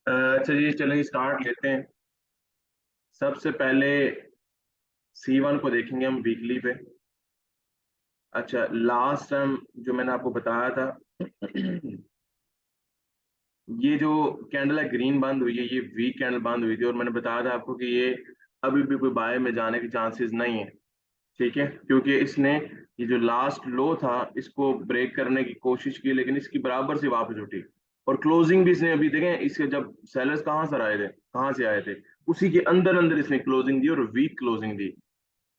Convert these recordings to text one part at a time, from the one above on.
अच्छा जी, चलिए स्टार्ट लेते हैं। सबसे पहले C1 को देखेंगे हम वीकली पे। अच्छा, लास्ट टाइम जो मैंने आपको बताया था ये जो कैंडल है ग्रीन बंद हुई है, ये वीक कैंडल बंद हुई थी और मैंने बताया था आपको कि ये अभी भी कोई बाय में जाने के चांसेस नहीं है। ठीक है, क्योंकि इसने ये जो लास्ट लो था इसको ब्रेक करने की कोशिश की, लेकिन इसकी बराबर से वापस उठी। और क्लोजिंग भी इसने अभी देखें, इसके जब सेलर्स कहाँ से आए थे, कहाँ से आए थे, उसी के अंदर अंदर इसने क्लोजिंग दी और वीक क्लोजिंग दी।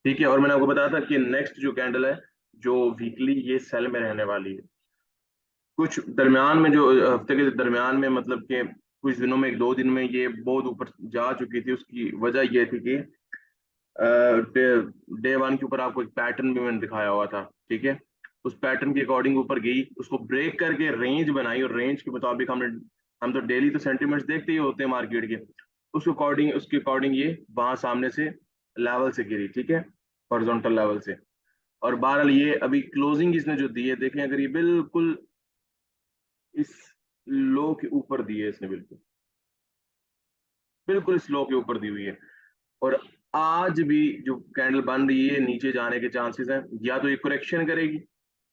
ठीक है, और मैंने आपको बताया था कि नेक्स्ट जो कैंडल है जो वीकली ये सेल में रहने वाली है। कुछ दरमियान में जो हफ्ते के दरमियान में, मतलब कि कुछ दिनों में, एक दो दिन में ये बहुत ऊपर जा चुकी थी। उसकी वजह ये थी कि डे वन के ऊपर आपको एक पैटर्न भी मैंने दिखाया हुआ था। ठीक है, उस पैटर्न के अकॉर्डिंग ऊपर गई, उसको ब्रेक करके रेंज बनाई और रेंज के मुताबिक हम तो डेली तो सेंटीमेंट्स देखते ही होते हैं मार्केट के। उसके अकॉर्डिंग ये वहां सामने से लेवल से गिरी। ठीक है, हॉरिजॉन्टल लेवल से। और बहरहाल ये अभी क्लोजिंग इसने जो दी है, देखें अगर ये बिल्कुल इस लो के ऊपर दी है इसने, बिल्कुल बिल्कुल इस लो के ऊपर दी हुई है। और आज भी जो कैंडल बन रही है नीचे जाने के चांसेस हैं। या तो ये करेक्शन करेगी,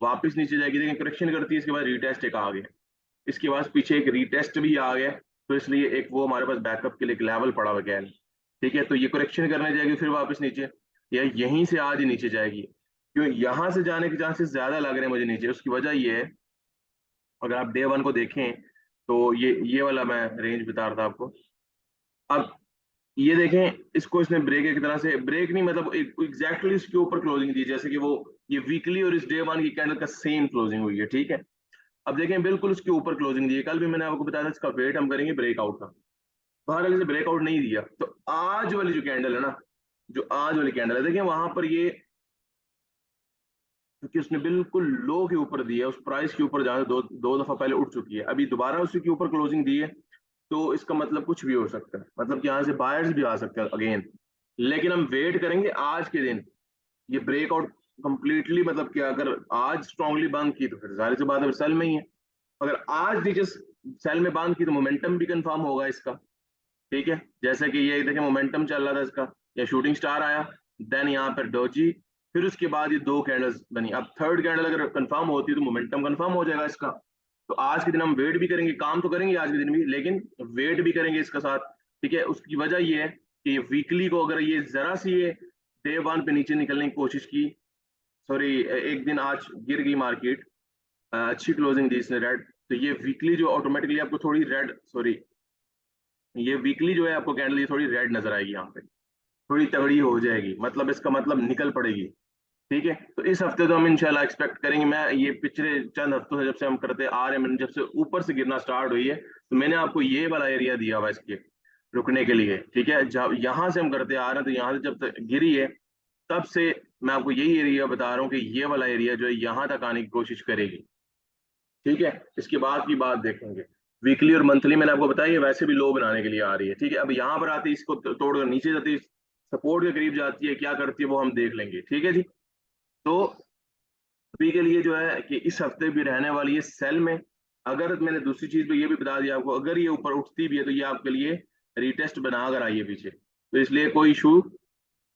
वापस नीचे जाएगी, लेकिन करेक्शन करती है इसके बाद रीटेस्ट एक आ गया, इसके बाद पीछे एक रीटेस्ट भी आ गया। तो इसलिए एक वो हमारे पास बैकअप के लिए एक लेवल पड़ा हुआ है कैंडल। ठीक है, तो ये करेक्शन करने जाएगी फिर वापस नीचे, या यहीं से आज ही नीचे जाएगी। क्यों यहां से जाने के चांसेस ज्यादा लग रहे हैं मुझे नीचे, उसकी वजह ये है, अगर आप डे वन को देखें तो ये वाला मैं रेंज बता रहा था आपको। अब ये देखें, इसको इसने ब्रेक एक तरह से, ब्रेक नहीं मतलब एग्जैक्टली इसके ऊपर क्लोजिंग दी, जैसे कि वो ये वीकली और इस डे वन की कैंडल का सेम क्लोजिंग हुई है। ठीक है, अब देखें बिल्कुल उसके ऊपर क्लोजिंग दी है। कल भी मैंने आपको बताया था इसका वेट हम करेंगे ब्रेकआउट का। बहरहाल इसे ब्रेकआउट नहीं दिया, तो आज वाली जो कैंडल है ना, जो आज वाली कैंडल है, देखें वहां पर ये, क्योंकि उसने बिल्कुल लो के ऊपर दिया, उस प्राइस के ऊपर जहां दो दो दफा पहले उठ चुकी है, अभी दोबारा उसी के ऊपर क्लोजिंग दी है। तो इसका मतलब कुछ भी हो सकता है, मतलब कि यहाँ से बायर्स भी आ सकते हैं अगेन। लेकिन हम वेट करेंगे आज के दिन, ये ब्रेकआउट कंप्लीटली, मतलब कि अगर आज स्ट्रांगली बंद की तो फिर जाहिर सी बात है सेल में ही है। अगर आज नीचे सेल में बंद की तो मोमेंटम भी कंफर्म होगा इसका। ठीक है, जैसे कि ये देखें मोमेंटम चल रहा था इसका, या शूटिंग स्टार आया, देन यहाँ पर डोजी, फिर उसके बाद ये दो कैंडल्स बनी। अब थर्ड कैंडल अगर कंफर्म होती है तो मोमेंटम कंफर्म हो जाएगा इसका। तो आज के दिन हम वेट भी करेंगे, काम तो करेंगे आज के दिन भी, लेकिन वेट भी करेंगे इसका साथ। ठीक है, उसकी वजह ये है कि वीकली को अगर ये जरा सी ये डे वन पे नीचे निकलने की कोशिश की, सॉरी एक दिन आज गिर गई मार्केट, अच्छी क्लोजिंग दी इसने रेड, तो ये वीकली जो ऑटोमेटिकली आपको थोड़ी रेड, सॉरी ये वीकली जो है आपको कैंडल ये थोड़ी रेड नजर आएगी यहाँ पे, थोड़ी तगड़ी हो जाएगी, मतलब इसका मतलब निकल पड़ेगी। ठीक है, तो इस हफ्ते तो हम इंशाल्लाह एक्सपेक्ट करेंगे। मैं ये पिछले चंद हफ्तों से जब से हम करते आ रहे हैं, मैंने जब से ऊपर से गिरना स्टार्ट हुई है तो मैंने आपको ये वाला एरिया दिया हुआ इसके रुकने के लिए। ठीक है, जब यहाँ से हम करते आ रहे हैं तो यहाँ से जब तक गिरी है तब से मैं आपको यही एरिया बता रहा हूँ कि ये वाला एरिया जो है यहाँ तक आने की कोशिश करेगी। ठीक है, इसके बाद की बात देखेंगे। वीकली और मंथली मैंने आपको बताया ये वैसे भी लो बनाने के लिए आ रही है। ठीक है, अब यहाँ पर आती है, इसको तोड़कर नीचे जाती है, सपोर्ट के करीब जाती है, क्या करती है वो हम देख लेंगे। ठीक है जी, तो अभी के लिए जो है कि इस हफ्ते भी रहने वाली है सेल में। अगर मैंने दूसरी चीज तो ये भी बता दिया आपको, अगर ये ऊपर उठती भी है तो ये आपके लिए रीटेस्ट बना कर आई है पीछे, तो इसलिए कोई इशू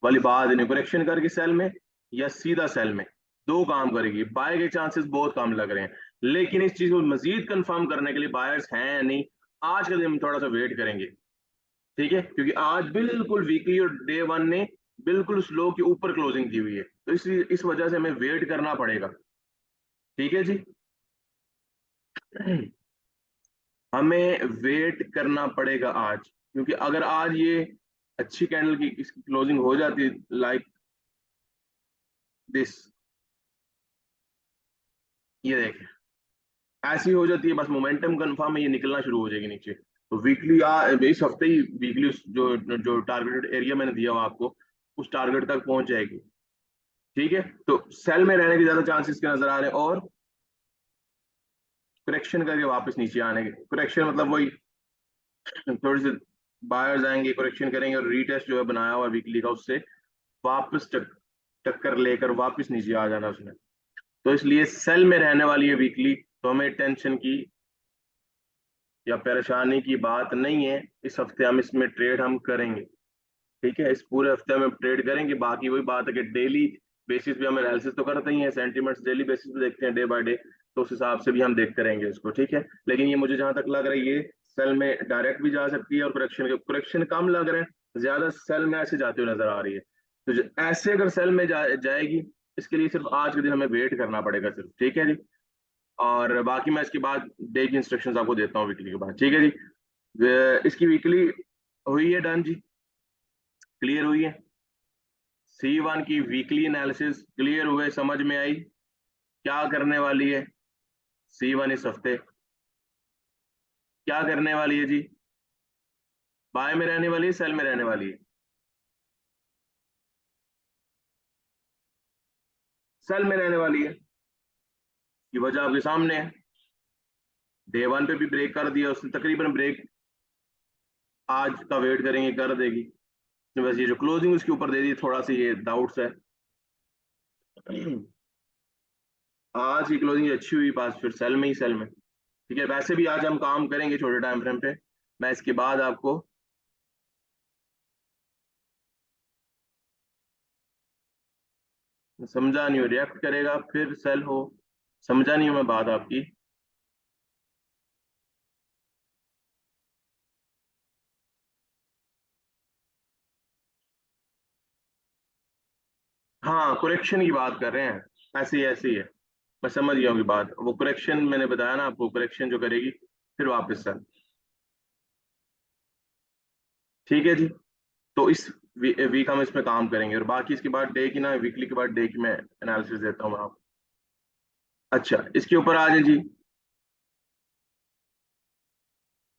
वाली बात नहीं। करेक्शन करके सेल में या सीधा सेल में, दो काम करेगी। बाय के चांसेस बहुत कम लग रहे हैं, लेकिन इस चीज को मजीद कंफर्म करने के लिए बायर्स हैं या नहीं, आज के दिन हम थोड़ा सा वेट करेंगे। ठीक है, क्योंकि आज बिल्कुल वीकली और डे वन ने बिल्कुल स्लो के ऊपर क्लोजिंग की हुई है, तो इसलिए इस वजह से हमें वेट करना पड़ेगा। ठीक है जी, हमें वेट करना पड़ेगा आज, क्योंकि अगर आज ये अच्छी कैंडल की इसकी क्लोजिंग हो जाती है लाइक दिस, ये देखें ऐसी हो जाती है, बस मोमेंटम कंफर्म है, ये निकलना शुरू हो जाएगी नीचे। तो वीकली इस हफ्ते ही वीकली जो जो टारगेटेड एरिया मैंने दिया हुआ आपको, उस टारगेट तक पहुंच जाएगी। ठीक है, तो सेल में रहने के ज्यादा चांसेस के नजर आ रहे हैं, और करेक्शन करके वापस नीचे आने के, करेक्शन मतलब वही थोड़ी सी बायर्स आएंगे, करेक्शन करेंगे और रीटेस्ट जो है बनाया हुआ वीकली का, उससे वापस टक्कर लेकर वापस नीचे आ जाना उसने। तो इसलिए सेल में रहने वाली है वीकली, तो हमें टेंशन की या परेशानी की बात नहीं है। इस हफ्ते हम इसमें ट्रेड हम करेंगे, ठीक है, इस पूरे हफ्ते में हम ट्रेड करेंगे। बाकी वही बात है कि डेली बेसिस पे हम एनालिसिस तो करते ही हैं, सेंटीमेंट्स डेली बेसिस पे देखते हैं, डे बाय डे, तो उस हिसाब से भी हम देखते रहेंगे उसको, ठीक है। लेकिन ये मुझे जहां तक लग रहा है ये सेल में डायरेक्ट भी जा सकती है, और करेक्शन कम लग रहे हैं, ज्यादा सेल में ऐसे जाते हुए नजर आ रही है। तो ऐसे अगर सेल में जाएगी, इसके लिए सिर्फ आज के दिन हमें वेट करना पड़ेगा सिर्फ, ठीक है जी। और बाकी मैं इसके बाद डे की इंस्ट्रक्शंस आपको देता हूँ वीकली के बाद, ठीक है जी। इसकी वीकली हुई है डन जी, क्लियर हुई है। C1 की वीकली एनालिसिस क्लियर हुए, समझ में आई क्या करने वाली है। C1 इस हफ्ते क्या करने वाली है जी, बाय में रहने वाली है, सेल में रहने वाली है, सेल में रहने वाली है। की वजह आपके सामने है, डे वन पे भी ब्रेक कर दिया उसने, तकरीबन ब्रेक आज का वेट करेंगे कर देगी। बस ये जो क्लोजिंग उसके ऊपर दे दी, थोड़ा सा ये डाउट्स है। आज की क्लोजिंग अच्छी हुई, बस फिर सेल में ही सेल में, ठीक है। वैसे भी आज हम काम करेंगे छोटे टाइम फ्रेम पे, मैं इसके बाद आपको समझा नहीं हो, रिएक्ट करेगा फिर सेल हो, समझा नहीं हो मैं बात आपकी। हाँ, करेक्शन की बात कर रहे हैं, ऐसी है। मैं समझ गया हूँ की बात, वो करेक्शन मैंने बताया ना आपको, करेक्शन जो करेगी फिर वापस सेल, ठीक है जी। तो इस वीक हम इसमें काम करेंगे, और बाकी इसके बाद डे की ना, वीकली के बाद डे की मैं एनालिसिस देता हूँ आपको। अच्छा, इसके ऊपर आ जाए जी।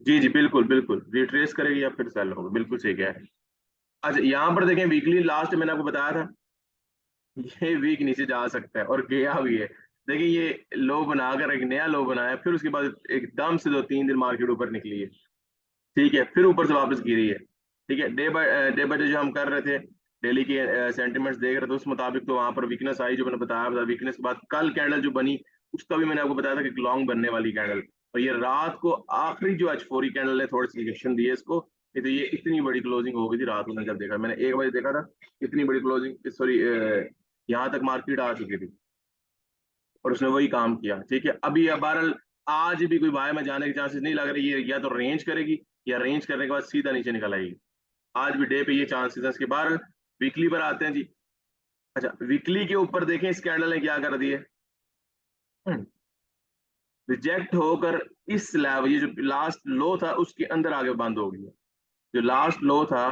जी जी, बिल्कुल बिल्कुल रिट्रेस करेगी या फिर सेल होगा, बिल्कुल सही कह रहे हैं। अच्छा, यहाँ पर देखें वीकली लास्ट मैंने आपको बताया था, ये वीक नीचे जा सकता है और गया भी है। देखिए ये लो बनाकर एक नया लो बनाया, फिर उसके बाद एकदम से 2-3 दिन मार्केट ऊपर निकली है, ठीक है, फिर ऊपर से वापस गिरी है, ठीक है। डे बाय डे जो हम कर रहे थे, डेली के सेंटिमेंट्स देख रहे थे, उस मुताबिक तो वहां पर वीकनेस आई, जो मैंने बताया था। वीकनेस के बाद कल कैंडल जो बनी, उसका भी मैंने आपको बताया था कि लॉन्ग बनने वाली कैंडल, और ये रात को आखिरी जो H4 कैंडल है, थोड़ी सी रिजेक्शन दी है इसको। नहीं तो ये इतनी बड़ी क्लोजिंग हो गई थी रात को, जब देखा मैंने 1 बजे देखा था, इतनी बड़ी क्लोजिंग, सॉरी, यहाँ तक मार्केट आ चुकी थी, और उसने वही काम किया, ठीक है। अभी बहरहाल आज भी कोई बाय में जाने के चांसेस नहीं लग रहे, ये या तो रेंज करेगी, या रेंज करने के बाद सीधा नीचे निकल आएगी। आज भी डे पे ये चांसेस है इसके। बाहर वीकली पर आते हैं जी। अच्छा, वीकली के ऊपर देखें इस कैंडल ने क्या कर दिए, रिजेक्ट होकर इस लेवल, ये जो लास्ट लो था उसके अंदर आगे बंद हो गई है। जो लास्ट लो था,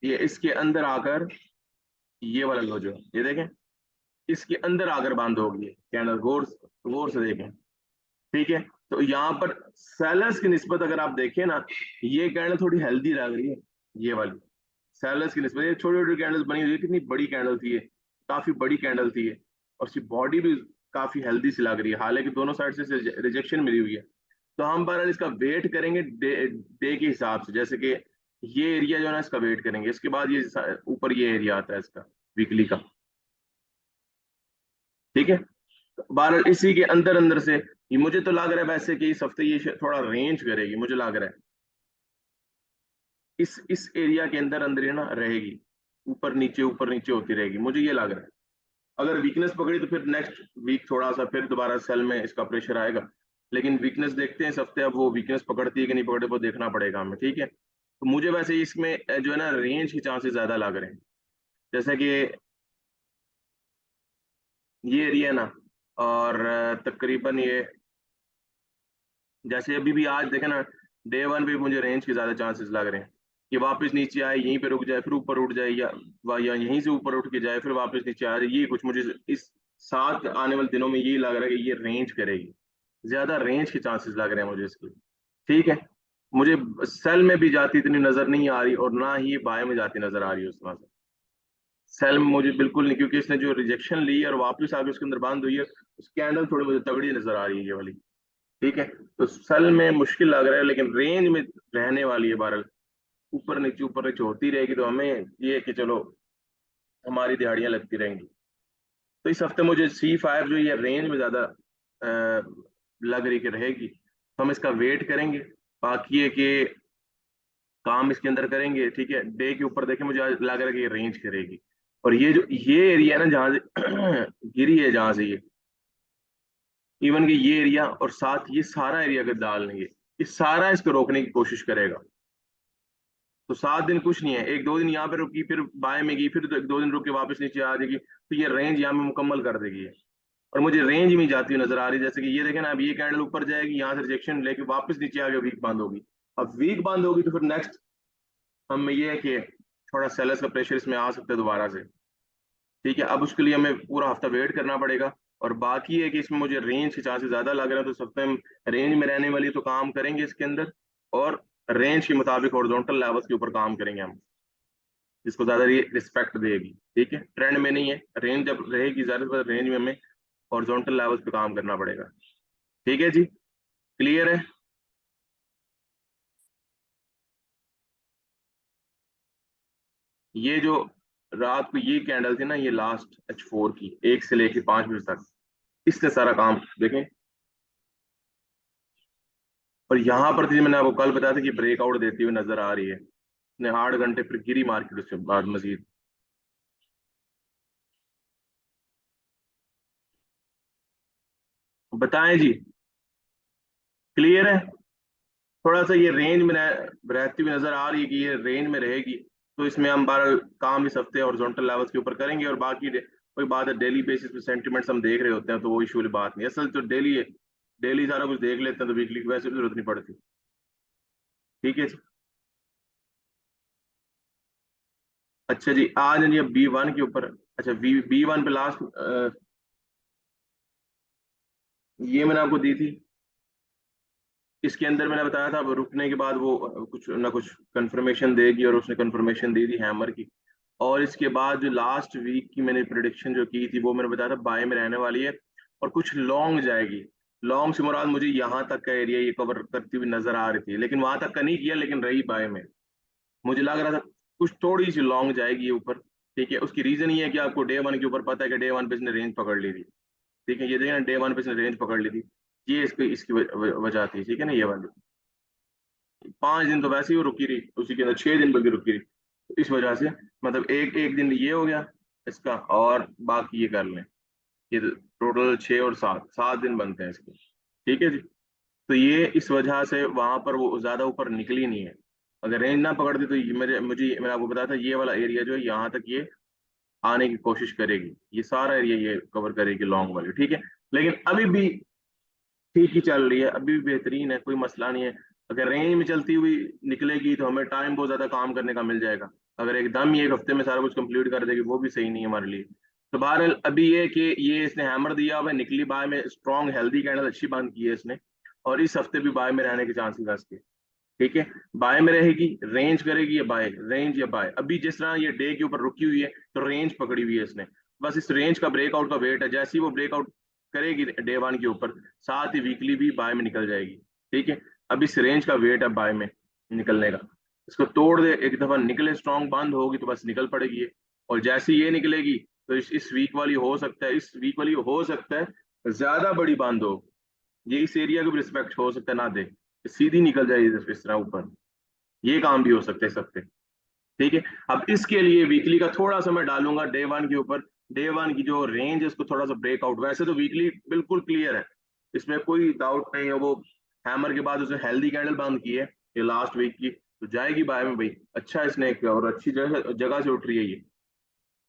ये इसके अंदर आकर, ये वाला लो जो ये देखें, इसके अंदर आकर बंद हो गई है कैंडल, गौर गौर से देखें, ठीक है। तो यहाँ पर सेलर्स की निस्बत अगर आप देखें ना, ये कैंडल थोड़ी हेल्दी लग रही है, ये वाली सेलर्स की निस्बत। ये छोटी छोटी कैंडल्स बनी हुई है, कितनी बड़ी कैंडल थी ये, काफी बड़ी कैंडल थी ये, और उसकी बॉडी भी काफी हेल्दी सी लग रही है, हालांकि दोनों साइड से रिजेक्शन मिली हुई है। तो हम बहरहाल इसका वेट करेंगे डे के हिसाब से, जैसे कि ये एरिया जो है ना, इसका वेट करेंगे, इसके बाद ये ऊपर ये एरिया आता है इसका, वीकली का, ठीक है। बहरहाल इसी के अंदर अंदर से ये मुझे तो लग रहा है वैसे कि इस हफ्ते ये थोड़ा रेंज करेगी, मुझे लग रहा है इस एरिया के अंदर अंदर ही ना रहेगी, ऊपर नीचे होती रहेगी, मुझे ये लग रहा है। अगर वीकनेस पकड़ी तो फिर नेक्स्ट वीक थोड़ा सा फिर दोबारा सेल में इसका प्रेशर आएगा, लेकिन वीकनेस देखते हैं इस हफ्ते, अब वो वीकनेस पकड़ती है कि नहीं पकड़ती वो देखना पड़ेगा हमें, ठीक है। तो मुझे वैसे इसमें जो है ना रेंज के चांसेस ज्यादा लग रहे हैं, जैसे कि ये एरिया ना, और तकरीबन ये, जैसे अभी भी आज देखे ना, डे वन पे मुझे रेंज के ज्यादा चांसेस लग रहे हैं कि वापस नीचे आए, यहीं पे रुक जाए, फिर ऊपर उठ जाए, या यहीं से ऊपर उठ के जाए, फिर वापस नीचे आ जाए। ये कुछ मुझे इस साथ आने वाले दिनों में यही लग रहा है कि ये रेंज करेगी, ज्यादा रेंज के चांसेस लग रहे हैं मुझे इसके, ठीक है। मुझे सेल में भी जाती इतनी नजर नहीं आ रही, और ना ही बाय में जाती नजर आ रही है उस तरह से। सेल में मुझे बिल्कुल नहीं, क्योंकि इसने जो रिजेक्शन ली है और वापस आके उसके अंदर बंद हुई है, उसकी कैंडल थोड़ी मुझे तगड़ी नजर आ रही है ये वाली, ठीक है। तो सल में मुश्किल लग रहा है, लेकिन रेंज में रहने वाली है बहरहाल, ऊपर नीचे होती रहेगी, तो हमें ये है कि चलो हमारी दिहाड़ियां लगती रहेंगी। तो इस हफ्ते मुझे C5 जो ये रेंज में ज्यादा लग रही कि रहेगी, तो हम इसका वेट करेंगे। बाकी है कि काम इसके अंदर करेंगे, ठीक है। डे के ऊपर देखें, मुझे आज लग रहा है कि ये रेंज करेगी। और ये जो ये एरिया है ना जहाँ से गिरी है, जहाँ से इवन कि ये एरिया और साथ ये सारा एरिया अगर डाल लेंगे, ये सारा इसको रोकने की कोशिश करेगा। तो 7 दिन कुछ नहीं है, एक दो दिन यहाँ पे रुकी, फिर बाय में गई, फिर दो दिन रुक के वापस नीचे आ जाएगी, तो ये रेंज यहाँ में मुकम्मल कर देगी ये। और मुझे रेंज में जाती हुई नजर आ रही है, जैसे कि ये देखें ना, अब ये कैंडल ऊपर जाएगी, यहाँ से रिजेक्शन लेके वापस नीचे आके वीक बंद होगी। अब वीक बंद होगी तो फिर नेक्स्ट हम ये है कि थोड़ा सेलर्स का प्रेशर इसमें आ सकता है दोबारा से, ठीक है। अब उसके लिए हमें पूरा हफ्ता वेट करना पड़ेगा। और बाकी है कि इसमें मुझे रेंज के चांसेस ज्यादा लग रहे हैं, तो सब टाइम रेंज में रहने वाली तो काम करेंगे इसके अंदर। और रेंज के मुताबिक हॉरिजॉन्टल लेवल्स के ऊपर काम करेंगे हम, जिसको ज्यादा रिस्पेक्ट देगी, ठीक है। ट्रेंड में नहीं है, रेंज जब रहेगी ज्यादा रेंज में हमें हॉरिजॉन्टल लेवल्स पे काम करना पड़ेगा, ठीक है जी। क्लियर है? ये जो रात को ये कैंडल थी ना, ये लास्ट H4 की 1 से लेके 5 बजे तक, इसने सारा काम देखें। और यहाँ पर थी, मैंने आपको कल बताया था कि ब्रेकआउट देती हुई नजर आ रही है, ने 8 घंटे फिर गिरी मार्केट उसके बाद मजीद। बताएं जी। क्लियर है? थोड़ा सा ये रेंज में रहती हुई नजर आ रही है कि ये रेंज में रहेगी। तो इसमें हम बार काम इस हफ्ते हॉरिजॉन्टल लेवल्स के ऊपर करेंगे। और बाकी कोई बात है, डेली बेसिस पे सेंटिमेंट्स हम देख रहे होते हैं, तो वो इशू वाली बात नहीं। असल तो डेली है, डेली सारा कुछ देख लेते हैं, तो वीकली की वैसे भी जरूरत नहीं पड़ती, ठीक है जी। अच्छा जी, आज जी B1 के ऊपर। अच्छा, B1 पे लास्ट ये मैंने आपको दी थी। इसके अंदर मैंने बताया था, अब रुकने के बाद वो कुछ ना कुछ कंफर्मेशन देगी, और उसने कंफर्मेशन दे दी हैमर की। और इसके बाद जो लास्ट वीक की मैंने प्रिडिक्शन जो की थी, वो मैंने बताया था बाय में रहने वाली है, और कुछ लॉन्ग जाएगी। लॉन्ग से मुराद मुझे यहाँ तक का एरिया ये कवर करती हुई नजर आ रही थी, लेकिन वहां तक का नहीं किया, लेकिन रही बाय में। मुझे लग रहा था कुछ थोड़ी सी लॉन्ग जाएगी ये ऊपर, ठीक है। उसकी रीजन ये है कि आपको डे 1 के ऊपर पता है कि डे 1 पे इसने रेंज पकड़ ली थी, ठीक है। ये देखिए ना, डे 1 पे इसने रेंज पकड़ ली थी। ये इसकी इसकी वजह थी, ठीक है ना, ये वाली। 5 दिन तो वैसे ही वो रुकी रही, उसी के अंदर 6 दिन बल्कि रुकी रही, तो इस वजह से मतलब एक एक दिन ये हो गया इसका, और बाकी ये कर लें। ये टोटल 6 और 7 7 दिन बनते हैं इसके, ठीक है जी। तो ये इस वजह से वहां पर वो ज्यादा ऊपर निकली नहीं है। अगर रेंज ना पकड़ती तो ये मैंने आपको बताया था, ये वाला एरिया जो है यहाँ तक ये आने की कोशिश करेगी, ये सारा एरिया ये कवर करेगी लॉन्ग वाली, ठीक है। लेकिन अभी भी ठीक ही चल रही है, अभी भी बेहतरीन है, कोई मसला नहीं है। अगर रेंज में चलती हुई निकलेगी तो हमें टाइम बहुत ज्यादा काम करने का मिल जाएगा। अगर एकदम ही एक हफ्ते में सारा कुछ कंप्लीट कर देगी, वो भी सही नहीं है हमारे लिए। तो बहरहाल अभी ये कि ये इसने हैमर दिया हुआ है, निकली बाय में स्ट्रॉन्ग हेल्दी कैंडल अच्छी बंद की है इसने। और इस हफ्ते भी बाय में रहने के चांसेस है इसके, ठीक है। बाय में रहेगी, रेंज करेगी या बाय, रेंज या बाय। अभी जिस तरह ये डे के ऊपर रुकी हुई है, तो रेंज पकड़ी हुई है इसने। बस इस रेंज का ब्रेकआउट का वेट है, जैसे ही वो ब्रेकआउट करेगी डे 1 के ऊपर, साथ ही वीकली भी बाय में निकल जाएगी, ठीक है। अब इस रेंज का वेट है बाय में निकलने का। इसको तोड़ दे, एक दफा निकले, स्ट्रॉन्ग बंद होगी तो बस निकल पड़ेगी ये। और जैसे ही ये निकलेगी, तो इस वीक वाली हो सकता है, इस वीक वाली हो सकता है ज्यादा बड़ी बंद हो, ये इस एरिया को भी रिस्पेक्ट हो सकता है ना दे, सीधी निकल जाए इस तरह ऊपर। ये काम भी हो सकते हैं सबके, ठीक है। अब इसके लिए वीकली का थोड़ा सा मैं डालूंगा डे 1 के ऊपर। डे 1 की जो रेंज है उसको थोड़ा सा ब्रेकआउट, वैसे तो वीकली बिल्कुल क्लियर है, इसमें कोई डाउट नहीं है। वो हैमर के बाद उसने हेल्दी कैंडल बंद की है ये लास्ट वीक की, तो जाएगी बाय में भाई। अच्छा इसने एक और अच्छी जगह जगह से उठ रही है ये।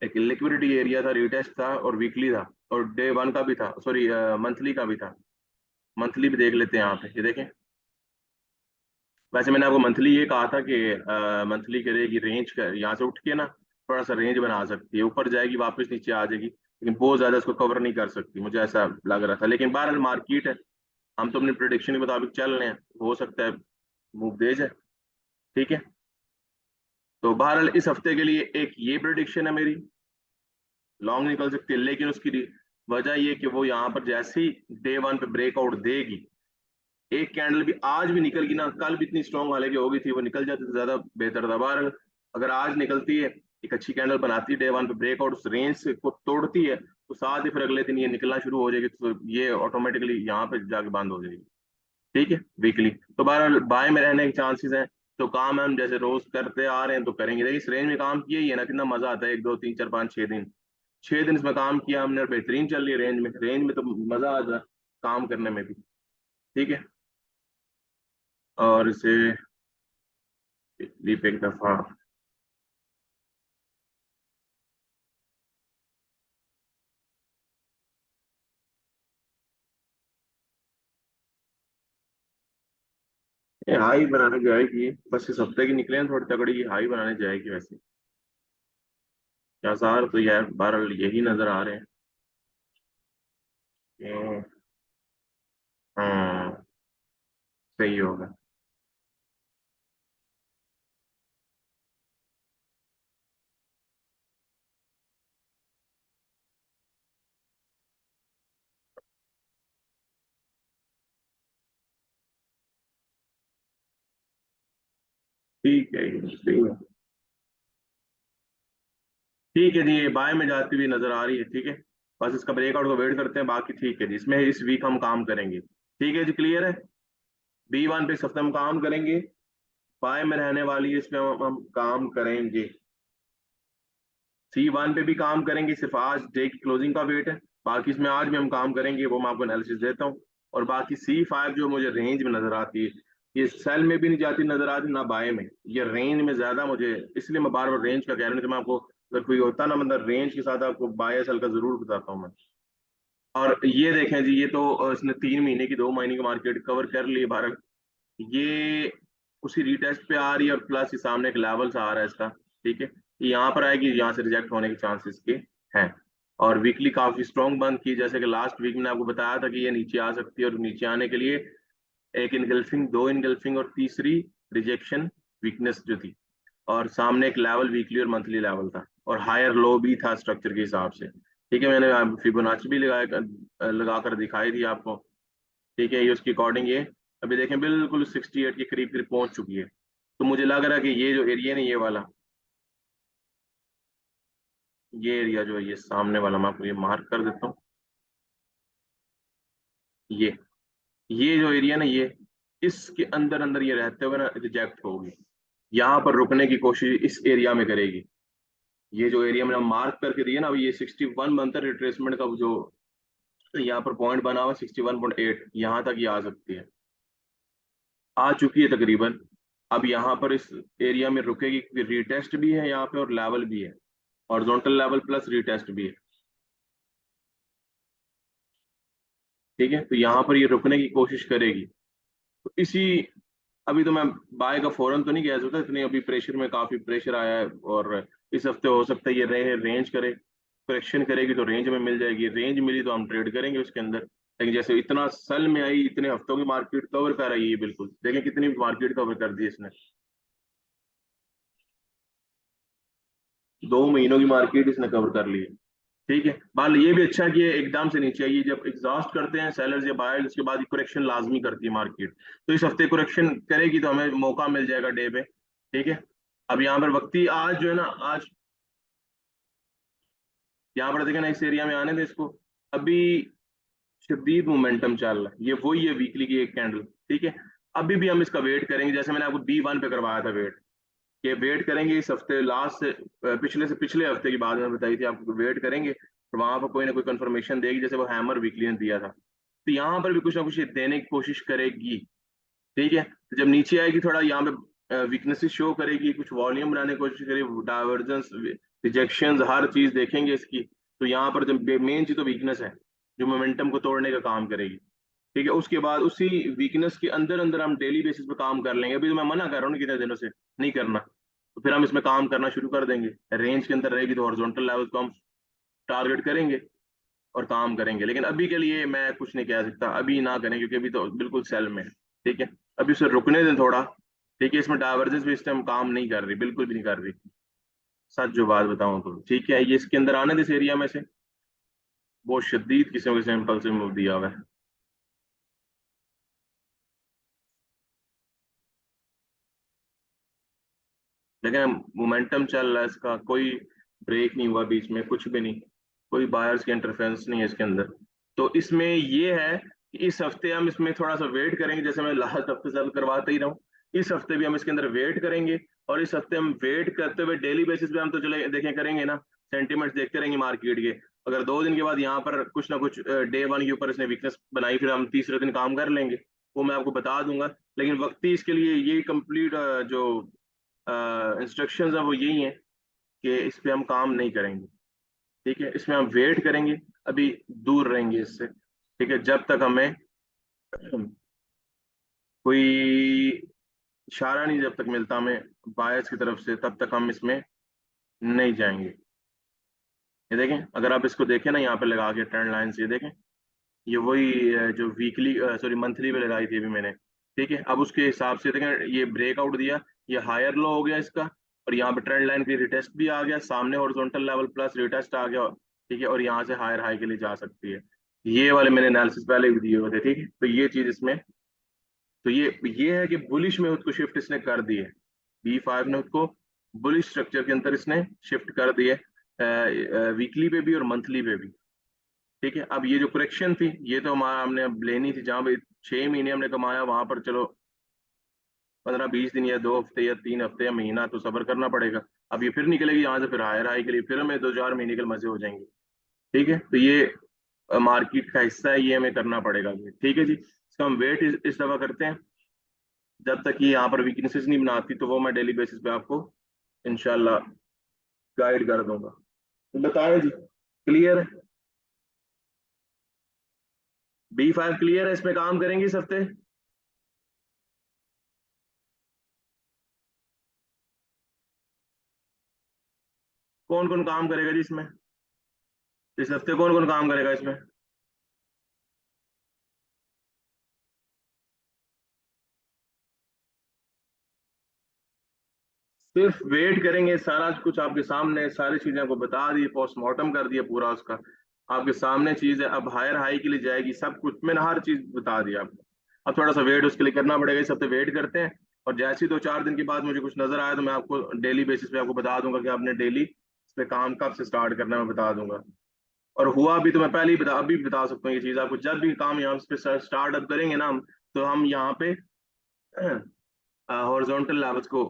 एक लिक्विडिटी एरिया था, रिटेस्ट था और वीकली था, और डे 1 का भी था, सॉरी मंथली का भी था। मंथली भी देख लेते हैं यहाँ पे, ये देखें। वैसे मैंने आपको मंथली ये कहा था कि मंथली करेगी रेंज का, यहाँ से उठ के ना थोड़ा सा रेंज बना सकती है, ऊपर जाएगी वापस नीचे आ जाएगी, लेकिन बहुत ज्यादा इसको कवर नहीं कर सकती, मुझे ऐसा लग रहा था। लेकिन बहरहाल मार्केट है, हम तो अपनी प्रिडिक्शन के मुताबिक चल रहे हैं, हो सकता है मूव दे जाए, ठीक है। तो बहरहाल इस हफ्ते के लिए एक ये प्रिडिक्शन है मेरी, लॉन्ग निकल सकती है, लेकिन उसकी वजह ये कि वो यहाँ पर जैसे ही डे 1 पे ब्रेकआउट देगी, एक कैंडल भी आज भी निकल गई ना, कल भी इतनी स्ट्रॉन्ग हालांकि हो गई थी, वो निकल जाती तो ज्यादा बेहतर था। बार अगर आज निकलती है, एक अच्छी कैंडल बनाती है डे 1 पे ब्रेकआउट, उस रेंज को तोड़ती है, तो साथ ही फिर अगले दिन ये निकलना शुरू हो जाएगी, तो ये ऑटोमेटिकली यहाँ पे जाके बंद हो जाएगी, ठीक है वीकली। तो बहरहाल बाय में रहने के चांसेस हैं। तो काम हम जैसे रोज करते आ रहे हैं तो करेंगे। देखिए इस रेंज में काम किया ही है ना, कितना मजा आता है, 1 2 3 4 5 6 दिन। 6 दिन इसमें काम किया हमने और बेहतरीन चल रही है रेंज में। रेंज में तो मजा आ जाए काम करने में भी। ठीक है। और इसे लीप एक दफा। ये हाई बनाने जाएगी, बस इस हफ्ते की निकले हैं थोड़ी तगड़ी, की हाई बनाने जाएगी वैसे। क्या सार तो यार बहरहाल यही नजर आ रहे हैं कि हाँ सही होगा। ठीक है ये सही है। ठीक है जी, ये बाय में जाती हुई नजर आ रही है। ठीक है, बस इसका ब्रेकआउट को वेट करते हैं, बाकी ठीक है जी, इसमें इस वीक हम काम करेंगे। ठीक है जी, क्लियर है। B1 पे इस हफ्ते हम काम करेंगे। बाय में रहने वाली है, इसमें हम काम करेंगे। C1 पे भी काम करेंगे, सिर्फ आज डे की क्लोजिंग का वेट है। बाकी इसमें आज भी हम काम करेंगे, वो मैं आपको एनालिसिस देता हूँ। और बाकी C5 जो मुझे रेंज में नजर आती है, ये सेल में भी नहीं जाती नजर आती ना बाय में, ये रेंज में ज्यादा मुझे, इसलिए मैं बार बार रेंज का कह रहा हूँ कि मैं आपको, अगर कोई होता ना मतलब रेंज के साथ आपको बाय सेल का जरूर बताता हूँ मैं। और ये देखें जी, ये तो इसने 3 महीने की 2 महीने की मार्केट कवर कर ली है भारत। ये उसी रीटेस्ट पे आ रही है और प्लस ये सामने एक लेवल सा आ रहा है इसका। ठीक है, ये यहाँ पर आएगी, यहाँ से रिजेक्ट होने के चांसेस के हैं। और वीकली काफी स्ट्रॉन्ग बंद की, जैसे कि लास्ट वीक मैंने आपको बताया था कि ये नीचे आ सकती है, और नीचे आने के लिए एक इनगल्फिंग, दो इनगल्फिंग और तीसरी रिजेक्शन वीकनेस जो थी। और सामने एक लेवल वीकली और मंथली लेवल था, और हायर लो भी था स्ट्रक्चर के हिसाब से। ठीक है, मैंने फिबोनाची भी लगा कर दिखाई थी आपको। ठीक है, ये उसके अकॉर्डिंग ये अभी देखें बिल्कुल 68 के करीब करीब पहुंच चुकी है। तो मुझे लग रहा है कि ये जो एरिया नहीं, ये वाला, ये एरिया जो है ये सामने वाला, मैं आपको ये मार्क कर देता हूँ। ये ये जो एरिया ना, ये इसके अंदर अंदर ये रहते हुए ना रिजेक्ट होगी। यहाँ पर रुकने की कोशिश इस एरिया में करेगी। ये जो एरिया मैंने मार्क करके दिया ना, अभी ये 61 बनता है रिट्रेसमेंट का, जो यहाँ पर पॉइंट बना हुआ 61.8, यहाँ तक ये आ सकती है, आ चुकी है तकरीबन। अब यहाँ पर इस एरिया में रुकेगी, क्योंकि रीटेस्ट भी है यहाँ पे और लेवल भी है, हॉरिजॉन्टल लेवल प्लस रीटेस्ट भी है। ठीक है, तो यहाँ पर ये रुकने की कोशिश करेगी। तो इसी, अभी तो मैं बाय का फौरन तो नहीं कह सकता, इतनी अभी प्रेशर में काफी प्रेशर आया है, और इस हफ्ते हो सकता है ये रहे रेंज करे, करेक्शन करेगी तो रेंज में मिल जाएगी, रेंज मिली तो हम ट्रेड करेंगे उसके अंदर। लेकिन जैसे इतना सल में आई, इतने हफ्तों की मार्केट कवर कर रही है, बिल्कुल देखें कितनी मार्केट कवर कर दी इसने। 2 महीनों की मार्केट इसने कवर कर ली है। ठीक है, बाल ये भी अच्छा है कि ये एकदम से नीचे आई है, जब एग्जॉस्ट करते हैं सेलर्स या बायर्स उसके बाद करेक्शन लाजमी करती है मार्केट। तो इस हफ्ते करेक्शन करेगी तो हमें मौका मिल जाएगा डे पे। ठीक है, अब यहाँ पर वक्ती आज जो है ना, आज यहाँ पर देखें ना, इस एरिया में आने दें इसको। अभी शदीद मोमेंटम चल रहा है, ये वही है वीकली की एक कैंडल। ठीक है, अभी भी हम इसका वेट करेंगे, जैसे मैंने आपको B1 पे करवाया था वेट, ये वेट करेंगे इस हफ्ते लास्ट से, पिछले से पिछले हफ्ते की बात मैंने बताई थी आपको, वेट करेंगे और वहां पर कोई ना कोई कंफर्मेशन देगी, जैसे वो हैमर वीकली ने दिया था। तो यहाँ पर भी कुछ ना कुछ ये देने की कोशिश करेगी। ठीक है, तो जब नीचे आएगी थोड़ा यहाँ पे वीकनेसेस शो करेगी, कुछ वॉल्यूम बनाने की कोशिश करेगी, डाइवर्जेंस, रिजेक्शन, हर चीज देखेंगे इसकी। तो यहाँ पर जब मेन चीज तो वीकनेस है, जो मोमेंटम को तोड़ने का काम करेगी। ठीक है, उसके बाद उसी वीकनेस के अंदर अंदर हम डेली बेसिस पे काम कर लेंगे। अभी तो मैं मना कर रहा हूँ ना कितने दिनों से नहीं करना, तो फिर हम इसमें काम करना शुरू कर देंगे। रेंज के अंदर रहेगी तो हॉरिजॉन्टल लेवल को हम टारगेट करेंगे और काम करेंगे। लेकिन अभी के लिए मैं कुछ नहीं कह सकता, अभी ना करें, क्योंकि अभी तो बिल्कुल सेल में है। ठीक है, अभी उसे रुकने दें थोड़ा। ठीक है, इसमें डाइवर्जेंस भी इस टाइम काम नहीं कर रही, बिल्कुल भी नहीं कर रही, सच जो बात बताऊं तो। ठीक है, ये इसके अंदर आने दे इस एरिया में से, बहुत शदीद किस्म के सैंपल से मूव दिया हुआ है। लेकिन मोमेंटम चल रहा है इसका, कोई ब्रेक नहीं हुआ बीच में, कुछ भी नहीं, कोई बायर्स की इंटरफेरेंस नहीं है इसके अंदर। तो इसमें ये है कि इस हफ्ते हम इसमें थोड़ा सा वेट करेंगे, जैसे मैं लास्ट हफ्ते से करवाता ही रहा हूँ, इस हफ्ते भी हम इसके अंदर वेट करेंगे। और इस हफ्ते हम वेट करते हुए डेली बेसिस पे हम तो चले देखें करेंगे ना, सेंटीमेंट्स देखते रहेंगे मार्केट के। अगर 2 दिन के बाद यहाँ पर कुछ ना कुछ डे वन के ऊपर इसने वीकनेस बनाई, फिर हम तीसरे दिन काम कर लेंगे, वो मैं आपको बता दूंगा। लेकिन वक्ती इसके लिए ये कंप्लीट जो इंस्ट्रक्शंस है वो यही है कि इस पे हम काम नहीं करेंगे। ठीक है, इसमें हम वेट करेंगे, अभी दूर रहेंगे इससे। ठीक है, जब तक हमें कोई इशारा नहीं जब तक मिलता हमें बायर्स की तरफ से, तब तक हम इसमें नहीं जाएंगे। ये देखें, अगर आप इसको देखें ना यहाँ पे लगा के ट्रेंड लाइन से, ये देखें, ये वही जो वीकली सॉरी मंथली पे लगाई थी अभी मैंने। ठीक है, अब उसके हिसाब से देखें, ये ब्रेकआउट दिया, ये हायर लो हो गया इसका, और यहाँ पे ट्रेंड लाइन की रिटेस्ट भी आ गया सामने, हॉरिजॉन्टल लेवल प्लस रिटेस्ट आ गया। ठीक है, और यहाँ से हायर हाई के लिए जा सकती है। ये वाले मैंने एनालिसिस पहले भी दिए हुए थे। ठीक है, तो ये चीज इसमें, तो ये है कि बुलिश में उसको शिफ्ट इसने कर दी है। B5 ने उसको बुलिश स्ट्रक्चर के अंदर इसने शिफ्ट कर दी है, वीकली पे भी और मंथली पे भी। ठीक है, अब ये जो करेक्शन थी, ये तो हमारा हमने अब लेनी थी, जहां पे 6 महीने हमने कमाया, वहां पर चलो 15-20 दिन या 2 हफ्ते या 3 हफ्ते या महीना तो सब्र करना पड़ेगा। अब ये फिर निकलेगी यहाँ से, फिर हायर हाई के लिए फिर हमें 2-4 महीने के मजे हो जाएंगे। ठीक है, तो ये मार्केट का हिस्सा है, ये हमें करना पड़ेगा अभी। ठीक है जी, इसका हम वेट इस दफा करते हैं, जब तक ये यहाँ पर वीकनेसेस नहीं बनाती, तो वो मैं डेली बेसिस पे आपको इनशाला गाइड कर दूंगा। तो बताएं जी, क्लियर है? B5 क्लियर है, इसमें काम करेंगे इस हफ्ते? कौन कौन काम करेगा जी इसमें? इस हफ्ते कौन कौन काम करेगा इसमें? सिर्फ वेट करेंगे, सारा कुछ आपके सामने, सारी चीजें आपको बता दी, पोस्टमार्टम कर दिया पूरा उसका, आपके सामने चीज है। अब हायर हाई के लिए जाएगी, सब कुछ मैंने हर चीज बता दी आपको। अब थोड़ा सा वेट उसके लिए करना पड़ेगा, इस हफ्ते वेट करते हैं। और जैसे ही 2-4 दिन के बाद मुझे कुछ नजर आया, तो मैं आपको डेली बेसिस पे आपको बता दूंगा कि आपने डेली इस पे काम कब से स्टार्ट करना है, मैं बता दूंगा। और हुआ भी तो मैं पहले ही बता, अभी भी बता सकता हूँ ये चीज आपको, जब भी काम यहाँ पे स्टार्ट अप करेंगे ना हम, तो हम यहाँ पे हॉरिजॉन्टल लेवल्स को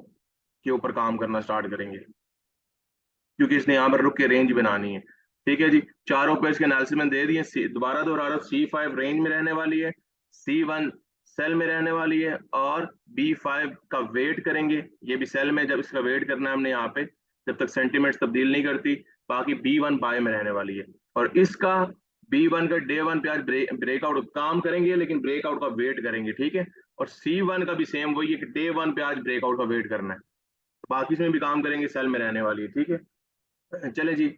के ऊपर काम करना स्टार्ट करेंगे, क्योंकि इसने यहाँ पर रुक के रेंज बनानी है। ठीक है जी, चारों पे इसके एनालिसिस में दे दिए, दोबारा दोहरा रहा हूं, C5 रेंज में रहने वाली है, C1 सेल में रहने वाली है, और B5 का वेट करेंगे, ये भी सेल में, जब इसका वेट करना है हमने यहाँ पे, जब तक सेंटीमेंट्स तब्दील नहीं करती। बाकी B1 बाय में रहने वाली है, और इसका B1 का डे 1 पे आज ब्रेकआउट काम करेंगे, लेकिन ब्रेकआउट का वेट करेंगे। ठीक है, और C1 का भी सेम वही है कि डे 1 पे आज ब्रेकआउट का वेट करना है। बाकी इसमें भी काम करेंगे, सेल में रहने वाली है। ठीक है, चले जी,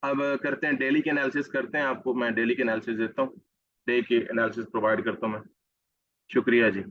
अब करते हैं डेली के एनालिसिस करते हैं, आपको मैं डेली के एनालिसिस देता हूँ, डे के एनालिसिस प्रोवाइड करता हूँ मैं। शुक्रिया जी।